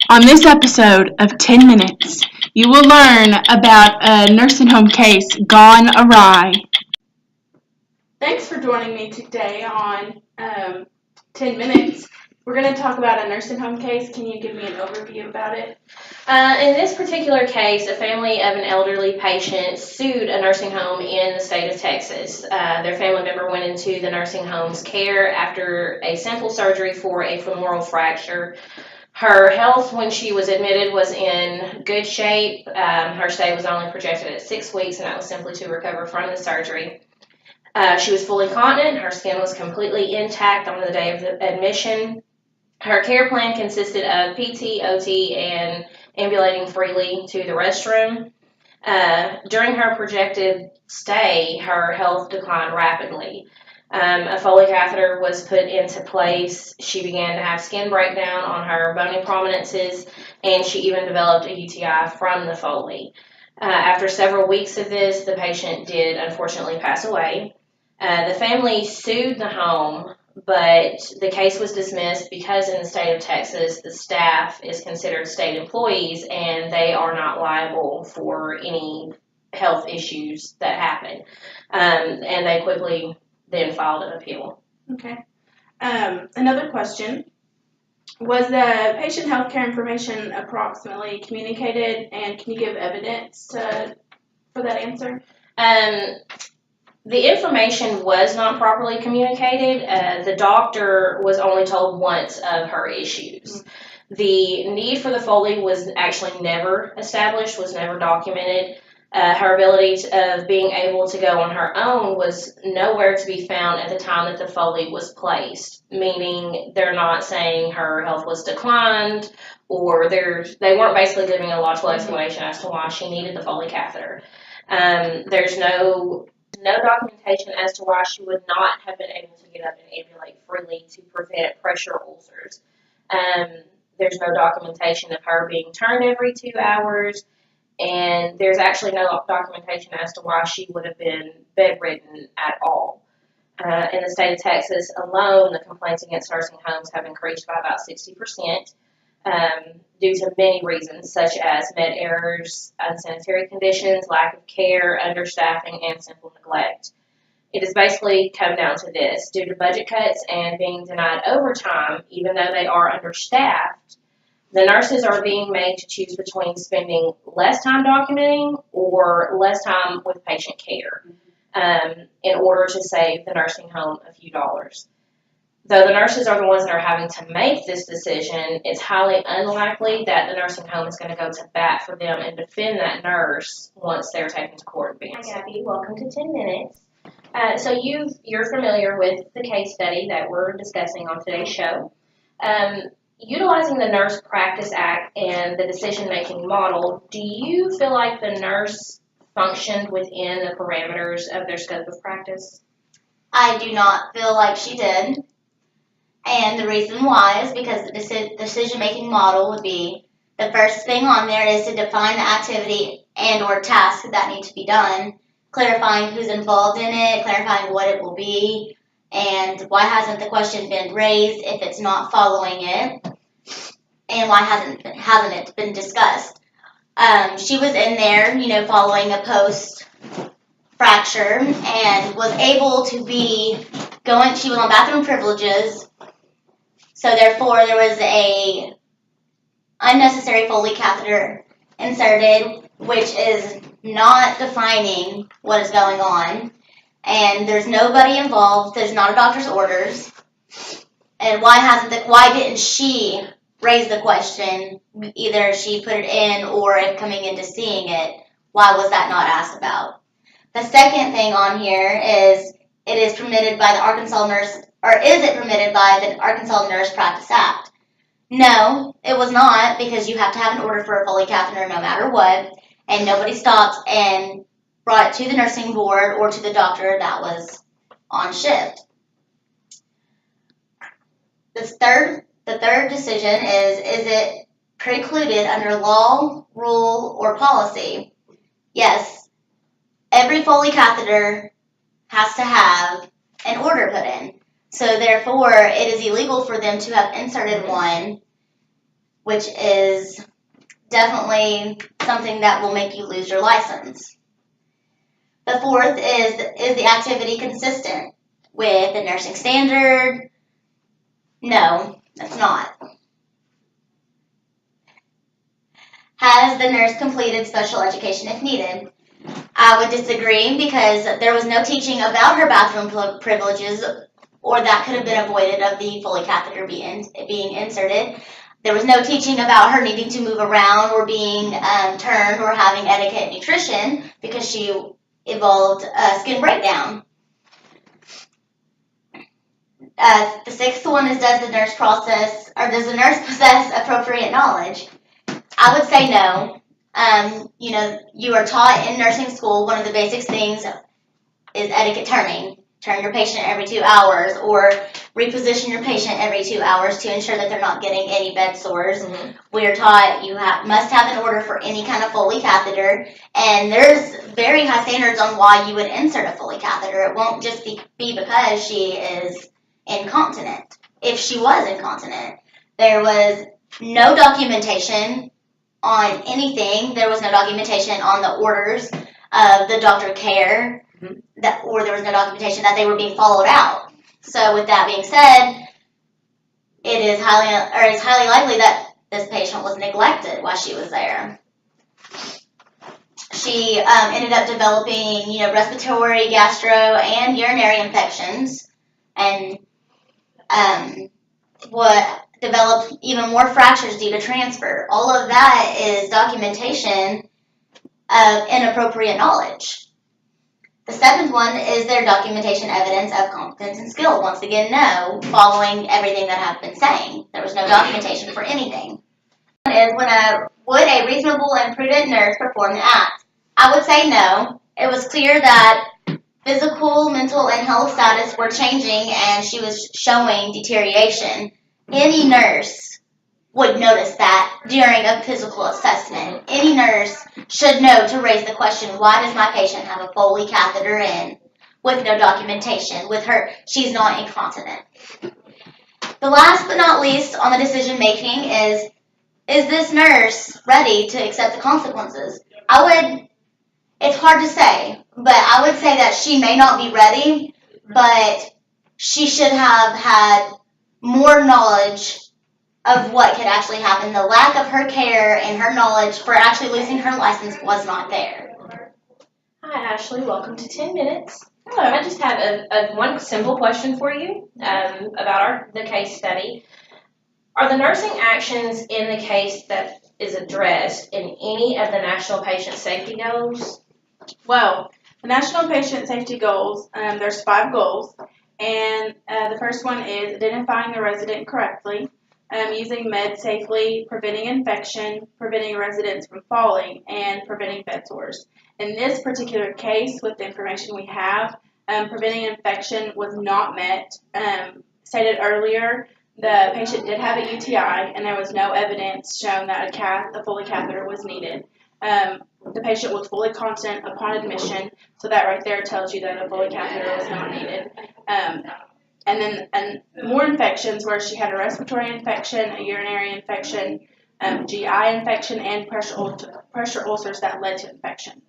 On this episode of 10 Minutes, you will learn about a nursing home case gone awry. Thanks for joining me today on 10 Minutes. We're going to talk about a nursing home case. Can you give me an overview about it? In this particular case, a family of an elderly patient sued a nursing home in the state of Texas. Their family member went into the nursing home's care after a simple surgery for a femoral fracture. Her health when she was admitted was in good shape. Her stay was only projected at 6 weeks, and that was simply to recover from the surgery. She was fully continent. Her skin was completely intact on the day of the admission. Her care plan consisted of PT, OT, and ambulating freely to the restroom. During her projected stay, her health declined rapidly. A Foley catheter was put into place. She began to have skin breakdown on her bony prominences, and she even developed a UTI from the Foley. After several weeks of this, the patient did unfortunately pass away. The family sued the home, but the case was dismissed because in the state of Texas, the staff is considered state employees and they are not liable for any health issues that happen. And they quickly then filed an appeal. Okay. Another question. Was the patient healthcare information approximately communicated, and can you give evidence for that answer? The information was not properly communicated. The doctor was only told once of her issues. Mm-hmm. The need for the Foley was actually never established, was never documented. Her ability of being able to go on her own was nowhere to be found at the time that the Foley was placed, meaning they're not saying her health was declined, or they weren't basically giving a logical explanation as to why she needed the Foley catheter. There's no documentation as to why she would not have been able to get up and ambulate freely to prevent pressure ulcers. There's no documentation of her being turned every 2 hours, and there's actually no documentation as to why she would have been bedridden at all. In the state of Texas alone, the complaints against nursing homes have increased by about 60%. Due to many reasons, such as med errors, unsanitary conditions, lack of care, understaffing, and simple neglect. It has basically come down to this. Due to budget cuts and being denied overtime, even though they are understaffed, the nurses are being made to choose between spending less time documenting or less time with patient care in order to save the nursing home a few dollars. Though the nurses are the ones that are having to make this decision, it's highly unlikely that the nursing home is going to go to bat for them and defend that nurse once they're taken to court. Hi, Gabby. Welcome to 10 Minutes. So you're familiar with the case study that we're discussing on today's show. Utilizing the Nurse Practice Act and the decision-making model, do you feel like the nurse functioned within the parameters of their scope of practice? I do not feel like she did. And the reason why is because the decision-making model would be the first thing on there is to define the activity and or task that need to be done, clarifying who's involved in it, clarifying what it will be, and why hasn't the question been raised if it's not following it, and why hasn't it been discussed. She was in there, following a post fracture and was able to be she was on bathroom privileges. So therefore, there was a unnecessary Foley catheter inserted, which is not defining what is going on. And there's nobody involved. There's not a doctor's orders. And why didn't she raise the question? Either she put it in or if coming into seeing it, why was that not asked about? The second thing on here is it is permitted by the Arkansas Nurse, or is it permitted by the Arkansas Nurse Practice Act? No, it was not, because you have to have an order for a Foley catheter no matter what, and nobody stopped and brought it to the nursing board or to the doctor that was on shift. The third decision is it precluded under law, rule, or policy? Yes, every Foley catheter has to have an order put in. So therefore, it is illegal for them to have inserted one which is definitely something that will make you lose your license. The fourth is the activity consistent with the nursing standard? No, it's not. Has the nurse completed special education if needed? I would disagree because there was no teaching about her bathroom privileges, or that could have been avoided of the Foley catheter being inserted. There was no teaching about her needing to move around or being turned or having etiquette nutrition because she evolved skin breakdown. The sixth one is does the nurse possess appropriate knowledge? I would say no. You are taught in nursing school, one of the basic things is etiquette turning. Turn your patient every 2 hours or reposition your patient every 2 hours to ensure that they're not getting any bed sores. Mm-hmm. We are taught you must have an order for any kind of Foley catheter, and there's very high standards on why you would insert a Foley catheter. It won't just be because she is incontinent. If she was incontinent, there was no documentation on anything. There was no documentation on the orders of the doctor care, or there was no documentation that they were being followed out. So with that being said, it's highly likely that this patient was neglected while she was there. She ended up developing, respiratory, gastro, and urinary infections, and developed even more fractures due to transfer. All of that is documentation of inappropriate knowledge. The seventh one is their documentation evidence of competence and skill. Once again, no, following everything that I've been saying. There was no documentation for anything. Would a reasonable and prudent nurse perform the act? I would say no. It was clear that physical, mental, and health status were changing and she was showing deterioration. Any nurse would notice that during a physical assessment. Any nurse should know to raise the question, why does my patient have a Foley catheter in with no documentation? With her, she's not incontinent. The last but not least on the decision making is this nurse ready to accept the consequences? It's hard to say, but I would say that she may not be ready, but she should have had more knowledge of what could actually happen. The lack of her care and her knowledge for actually losing her license was not there. Hi, Ashley. Welcome to 10 Minutes. Hello. I just have a one simple question for you about the case study. Are the nursing actions in the case that is addressed in any of the National Patient Safety Goals? Well, the National Patient Safety Goals, there's 5 goals, and the first one is identifying the resident correctly, using meds safely, preventing infection, preventing residents from falling, and preventing bed sores. In this particular case, with the information we have, preventing infection was not met. Stated earlier, the patient did have a UTI, and there was no evidence shown that a Foley catheter was needed. The patient was fully continent upon admission, so that right there tells you that a Foley catheter was not needed. And then more infections where she had a respiratory infection, a urinary infection, GI infection, and pressure ulcers that led to infection.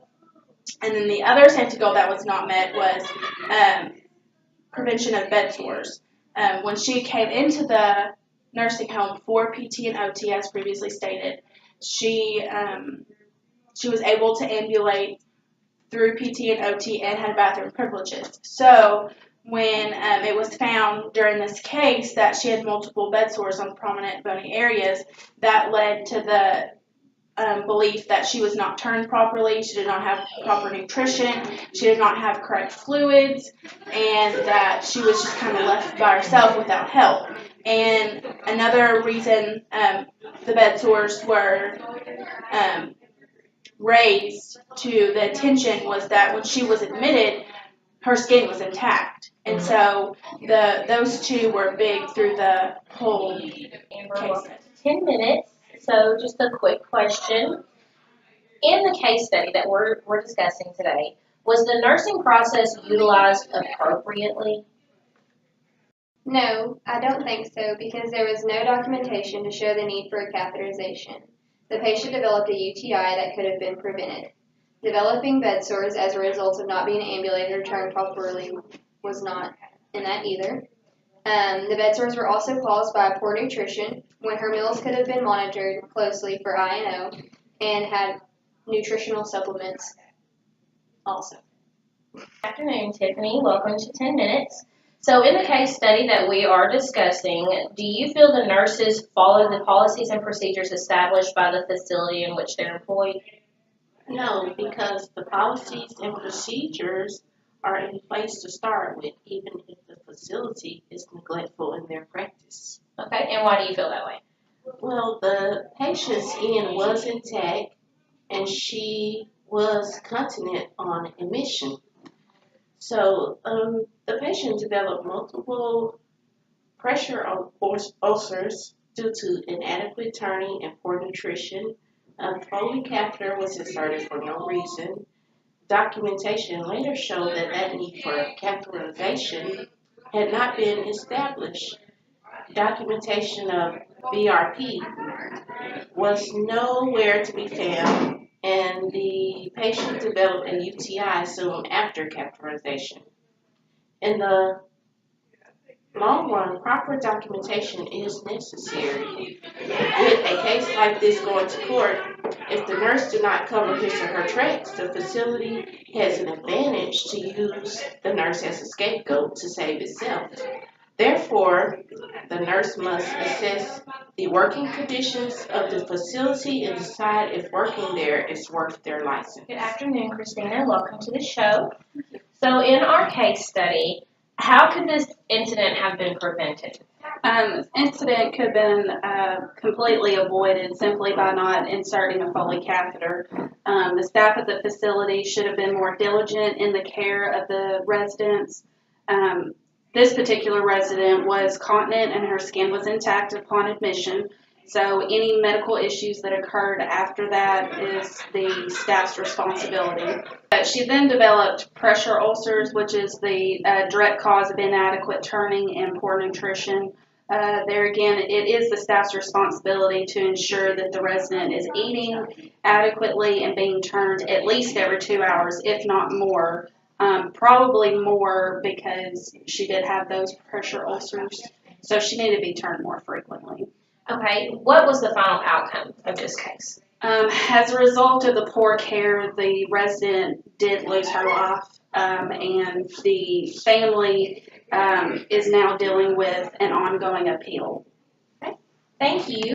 And then the other safety goal that was not met was prevention of bed sores. When she came into the nursing home for PT and OT, as previously stated, she was able to ambulate through PT and OT and had bathroom privileges. So when it was found during this case that she had multiple bed sores on prominent bony areas, that led to the belief that she was not turned properly, she did not have proper nutrition, she did not have correct fluids, and that she was just kind of left by herself without help. And another reason the bed sores were raised to the attention was that when she was admitted, her skin was intact. And so those two were big through the whole case. 10 minutes. So just a quick question. In the case study that we're discussing today, was the nursing process utilized appropriately? No, I don't think so because there was no documentation to show the need for a catheterization. The patient developed a UTI that could have been prevented. Developing bed sores as a result of not being ambulated or trained properly was not in that either. The bed sores were also caused by poor nutrition when her meals could have been monitored closely for INO and had nutritional supplements also. Good afternoon, Tiffany. Welcome to 10 Minutes. So in the case study that we are discussing, do you feel the nurses follow the policies and procedures established by the facility in which they're employed? No, because the policies and procedures are in place to start with, even if the facility is neglectful in their practice. Okay, and why do you feel that way? Well, the patient's skin was intact and she was continent on admission. So the patient developed multiple pressure ulcers due to inadequate turning and poor nutrition. A Foley catheter was inserted for no reason. Documentation later showed that that need for catheterization had not been established. Documentation of BRP was nowhere to be found, and the patient developed a UTI soon after catheterization. In the long run, proper documentation is necessary. With a case like this going to court, if the nurse do not cover his or her tracks, the facility has an advantage to use the nurse as a scapegoat to save itself. Therefore, the nurse must assess the working conditions of the facility and decide if working there is worth their license. Good afternoon, Christina. Welcome to the show. So in our case study, how could this incident have been prevented? This incident could have been completely avoided simply by not inserting a Foley catheter. The staff at the facility should have been more diligent in the care of the residents. This particular resident was continent and her skin was intact upon admission. So any medical issues that occurred after that is the staff's responsibility. She then developed pressure ulcers, which is the direct cause of inadequate turning and poor nutrition. There again, it is the staff's responsibility to ensure that the resident is eating adequately and being turned at least every 2 hours, if not more. Probably more because she did have those pressure ulcers, so she needed to be turned more frequently. Okay, what was the final outcome of this case? As a result of the poor care, the resident did lose her life, and the family is now dealing with an ongoing appeal. Okay. Thank you.